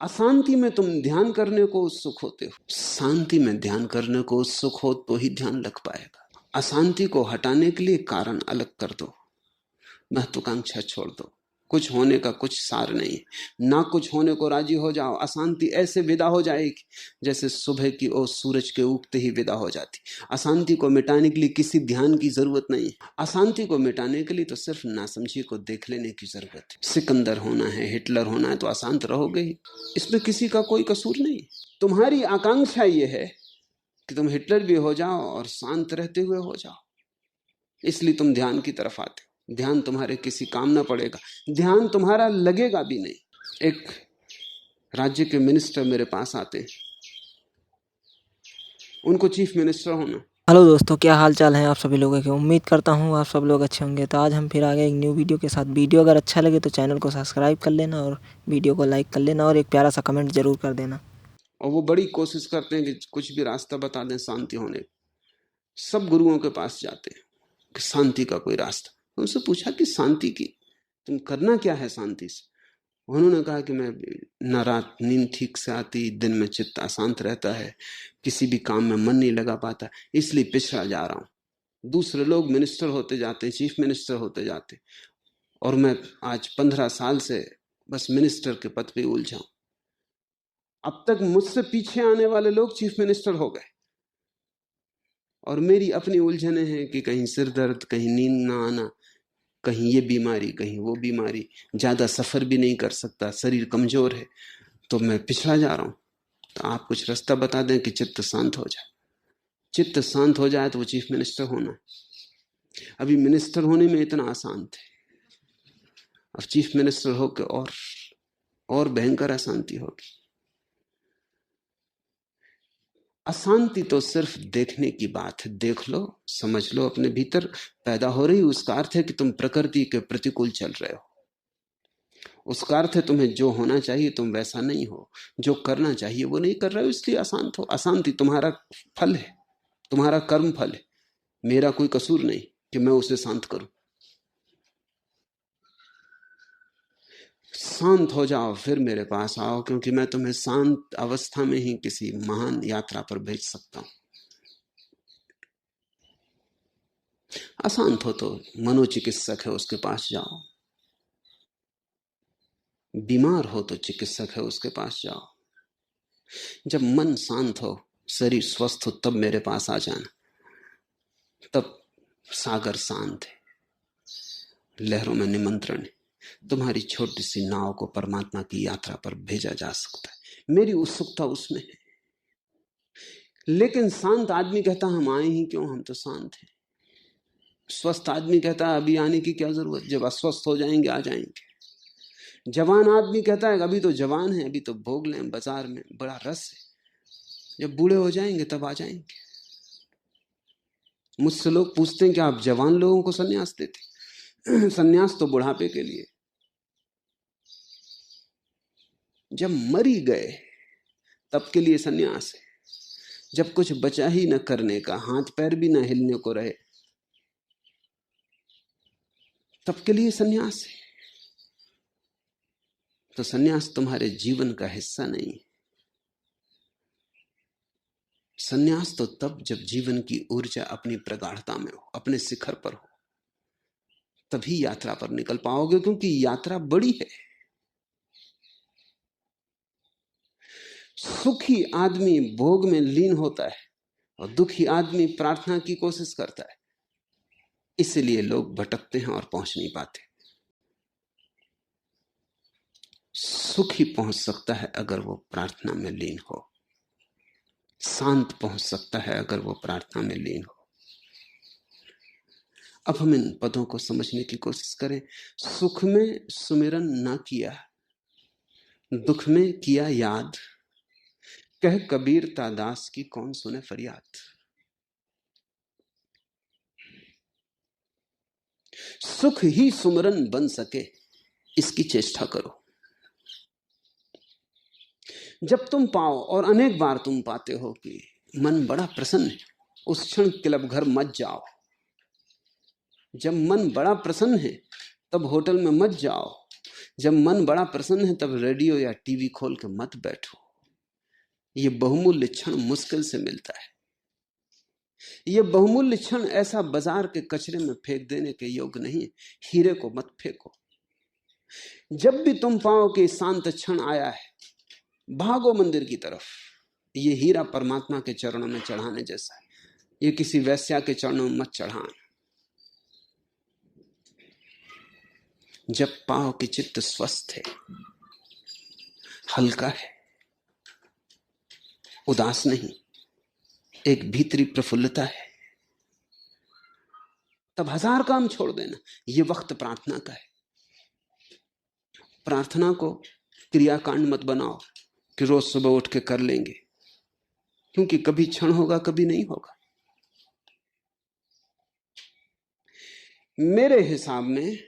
अशांति में तुम ध्यान करने को उत्सुक होते हो, शांति में ध्यान करने को उत्सुक हो तो ही ध्यान लग पाएगा। अशांति को हटाने के लिए कारण अलग कर दो, महत्वाकांक्षा छोड़ दो। कुछ होने का कुछ सार नहीं है, ना कुछ होने को राजी हो जाओ। अशांति ऐसे विदा हो जाएगी जैसे सुबह की ओर सूरज के उगते ही विदा हो जाती। अशांति को मिटाने के लिए किसी ध्यान की जरूरत नहीं है। अशांति को मिटाने के लिए तो सिर्फ नासमझी को देख लेने की जरूरत है। सिकंदर होना है, हिटलर होना है तो अशांत रहोगे ही, इसमें किसी का कोई कसूर नहीं। तुम्हारी आकांक्षा यह है कि तुम हिटलर भी हो जाओ और शांत रहते हुए हो जाओ, इसलिए तुम ध्यान की तरफ आते। ध्यान तुम्हारे किसी काम ना पड़ेगा, ध्यान तुम्हारा लगेगा भी नहीं। एक राज्य के मिनिस्टर मेरे पास आते, उनको चीफ मिनिस्टर होना। हेलो दोस्तों, क्या हाल चाल है आप सभी लोगों के। उम्मीद करता हूँ आप सब लोग अच्छे होंगे। तो आज हम फिर आ गए एक न्यू वीडियो के साथ। वीडियो अगर अच्छा लगे तो चैनल को सब्सक्राइब कर लेना और वीडियो को लाइक कर लेना और एक प्यारा सा कमेंट जरूर कर देना। और वो बड़ी कोशिश करते हैं कि कुछ भी रास्ता बता दें शांति होने। सब गुरुओं के पास जाते हैं कि शांति का कोई रास्ता। उनसे पूछा कि शांति की तुम करना क्या है शांति से। उन्होंने कहा कि मैं न रात नींद ठीक से आती, दिन में चित्त अशांत रहता है, किसी भी काम में मन नहीं लगा पाता, इसलिए पिछड़ा जा रहा हूं। दूसरे लोग मिनिस्टर होते जाते, चीफ मिनिस्टर होते जाते, और मैं आज 15 साल से बस मिनिस्टर के पद पे उलझा हूं। अब तक मुझसे पीछे आने वाले लोग चीफ मिनिस्टर हो गए और मेरी अपनी उलझने हैं कि कहीं सिर दर्द, कहीं नींद ना आना, कहीं ये बीमारी, कहीं वो बीमारी, ज्यादा सफर भी नहीं कर सकता, शरीर कमजोर है, तो मैं पिछड़ा जा रहा हूं। तो आप कुछ रास्ता बता दें कि चित्त शांत हो जाए। चित्त शांत हो जाए तो वो चीफ मिनिस्टर होना है। अभी मिनिस्टर होने में इतना आसान थे, अब चीफ मिनिस्टर होकर और भयंकर अशांति होगी। अशांति तो सिर्फ देखने की बात है, देख लो, समझ लो, अपने भीतर पैदा हो रही। उसका अर्थ है कि तुम प्रकृति के प्रतिकूल चल रहे हो। उसका अर्थ है तुम्हें जो होना चाहिए तुम वैसा नहीं हो, जो करना चाहिए वो नहीं कर रहे हो, इसलिए अशांत हो। अशांति तुम्हारा फल है, तुम्हारा कर्म फल है। मेरा कोई कसूर नहीं कि मैं उसे शांत करूं। शांत हो जाओ फिर मेरे पास आओ, क्योंकि मैं तुम्हें शांत अवस्था में ही किसी महान यात्रा पर भेज सकता हूं। अशांत हो तो मनोचिकित्सक है उसके पास जाओ, बीमार हो तो चिकित्सक है उसके पास जाओ। जब मन शांत हो, शरीर स्वस्थ हो, तब मेरे पास आ जाना। तब सागर शांत है, लहरों में निमंत्रण है। तुम्हारी छोटी सी नाव को परमात्मा की यात्रा पर भेजा जा सकता है। मेरी उत्सुकता उसमें है। लेकिन शांत आदमी कहता हम आए ही क्यों, हम तो शांत हैं। स्वस्थ आदमी कहता है अभी आने की क्या जरूरत, जब अस्वस्थ हो जाएंगे आ जाएंगे। जवान आदमी कहता है अभी तो जवान है, अभी तो भोग लें, बाजार में बड़ा रस है, जब बूढ़े हो जाएंगे तब आ जाएंगे। मुझसे लोग पूछते हैं कि आप जवान लोगों को सन्यास देते। सन्यास तो बुढ़ापे के लिए, जब मरी गए तब के लिए सन्यास है। जब कुछ बचा ही न करने का, हाथ पैर भी न हिलने को रहे, तब के लिए सन्यास है। तो सन्यास तुम्हारे जीवन का हिस्सा नहीं है। सन्यास तो तब जब जीवन की ऊर्जा अपनी प्रगाढ़ता में हो, अपने शिखर पर हो, तभी यात्रा पर निकल पाओगे, क्योंकि यात्रा बड़ी है। सुखी आदमी भोग में लीन होता है और दुखी आदमी प्रार्थना की कोशिश करता है। इसलिए लोग भटकते हैं और पहुंच नहीं पाते। सुखी पहुंच सकता है अगर वो प्रार्थना में लीन हो, शांत पहुंच सकता है अगर वो प्रार्थना में लीन हो। अब हम इन पदों को समझने की कोशिश करें। सुख में सुमिरन ना किया, दुख में किया याद, कह कबीर तादास की कौन सुने फरियाद। सुख ही सुमरन बन सके, इसकी चेष्टा करो। जब तुम पाओ, और अनेक बार तुम पाते हो कि मन बड़ा प्रसन्न है, उस क्षण क्लब घर मत जाओ। जब मन बड़ा प्रसन्न है तब होटल में मत जाओ, जब मन बड़ा प्रसन्न है तब रेडियो या टीवी खोल के मत बैठो। ये बहुमूल्य क्षण मुश्किल से मिलता है। ये बहुमूल्य क्षण ऐसा बाजार के कचरे में फेंक देने के योग्य नहीं है। हीरे को मत फेंको। जब भी तुम पाओ कि शांत क्षण आया है, भागो मंदिर की तरफ। ये हीरा परमात्मा के चरणों में चढ़ाने जैसा है। ये किसी वैश्या के चरणों में मत चढ़ाना। जब पाओ कि चित्त स्वस्थ है, हल्का है, उदास नहीं, एक भीतरी प्रफुल्लता है, तब हजार काम छोड़ देना। ये वक्त प्रार्थना का है। प्रार्थना को क्रियाकांड मत बनाओ कि रोज सुबह उठ के कर लेंगे, क्योंकि कभी क्षण होगा, कभी नहीं होगा। मेरे हिसाब में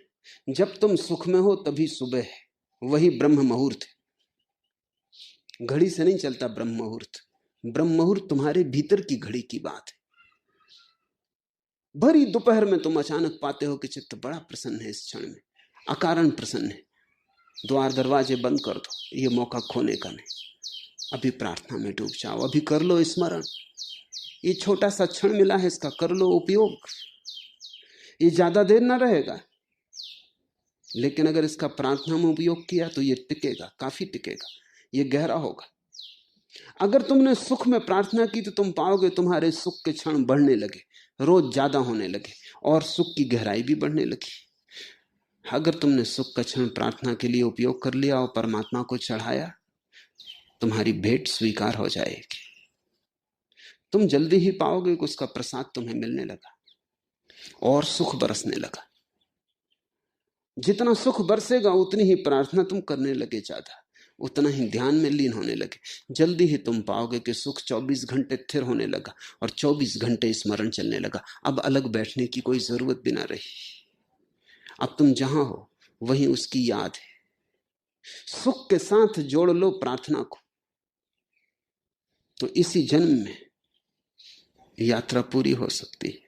जब तुम सुख में हो तभी सुबह है, वही ब्रह्म मुहूर्त है। घड़ी से नहीं चलता ब्रह्म मुहूर्त। ब्रह्म मुहूर्त तुम्हारे भीतर की घड़ी की बात है। भरी दोपहर में तुम अचानक पाते हो कि चित्त बड़ा प्रसन्न है, इस क्षण में अकारण प्रसन्न है। द्वार दरवाजे बंद कर दो, ये मौका खोने का नहीं। अभी प्रार्थना में डूब जाओ, अभी कर लो स्मरण। ये छोटा सा क्षण मिला है, इसका कर लो उपयोग। ये ज्यादा देर ना रहेगा, लेकिन अगर इसका प्रार्थना में उपयोग किया तो ये टिकेगा, काफी टिकेगा, ये गहरा होगा। अगर तुमने सुख में प्रार्थना की तो तुम पाओगे तुम्हारे सुख के क्षण बढ़ने लगे, रोज ज्यादा होने लगे, और सुख की गहराई भी बढ़ने लगी। अगर तुमने सुख का क्षण प्रार्थना के लिए उपयोग कर लिया और परमात्मा को चढ़ाया, तुम्हारी भेंट स्वीकार हो जाएगी। तुम जल्दी ही पाओगे कि उसका प्रसाद तुम्हें मिलने लगा और सुख बरसने लगा। जितना सुख बरसेगा उतनी ही प्रार्थना तुम करने लगे ज्यादा, उतना ही ध्यान में लीन होने लगे। जल्दी ही तुम पाओगे कि सुख 24 घंटे स्थिर होने लगा और 24 घंटे स्मरण चलने लगा। अब अलग बैठने की कोई जरूरत भी ना रही। अब तुम जहां हो वहीं उसकी याद है। सुख के साथ जोड़ लो प्रार्थना को, तो इसी जन्म में यात्रा पूरी हो सकती है।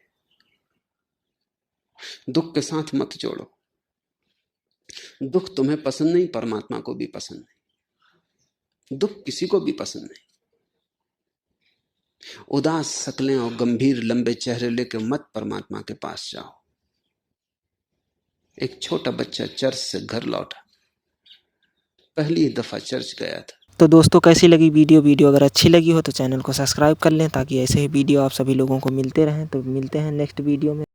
दुख के साथ मत जोड़ो। दुख तुम्हें पसंद नहीं, परमात्मा को भी पसंद नहीं। दुख किसी को भी पसंद नहीं। उदास शक्लें और गंभीर लंबे चेहरे लेकर मत परमात्मा के पास जाओ। एक छोटा बच्चा चर्च से घर लौटा, पहली दफा चर्च गया था। तो दोस्तों, कैसी लगी वीडियो अगर अच्छी लगी हो तो चैनल को सब्सक्राइब कर लें, ताकि ऐसे ही वीडियो आप सभी लोगों को मिलते रहें। तो मिलते हैं नेक्स्ट वीडियो में।